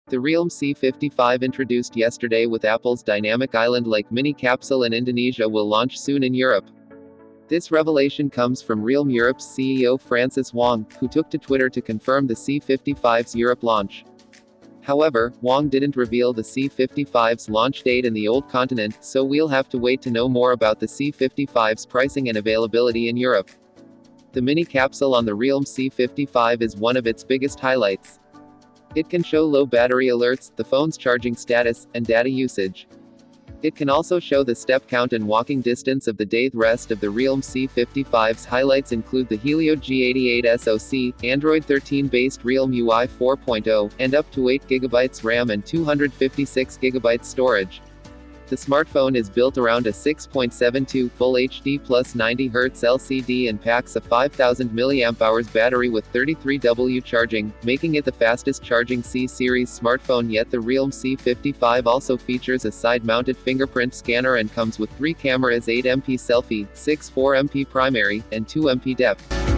The Realme C55 introduced yesterday with Apple's dynamic island-like mini capsule in Indonesia will launch soon in Europe. This revelation comes from Realme Europe's CEO Francis Wong, who took to Twitter to confirm the C55's Europe launch. However, Wong didn't reveal the C55's launch date in the old continent, so we'll have to wait to know more about the C55's pricing and availability in Europe. The mini capsule on the Realme C55 is one of its biggest highlights. It can show low battery alerts, the phone's charging status, and data usage. It can also show the step count and walking distance of the day. The rest of the Realme C55's highlights include the Helio G88 SoC, Android 13-based Realme UI 4.0, and up to 8GB RAM and 256GB storage. The smartphone is built around a 6.72 Full HD plus 90Hz LCD and packs a 5000 mAh battery with 33W charging, making it the fastest charging C-series smartphone yet. The Realme C55 also features a side-mounted fingerprint scanner and comes with 3 cameras: 8MP selfie, 6 4MP primary, and 2MP depth.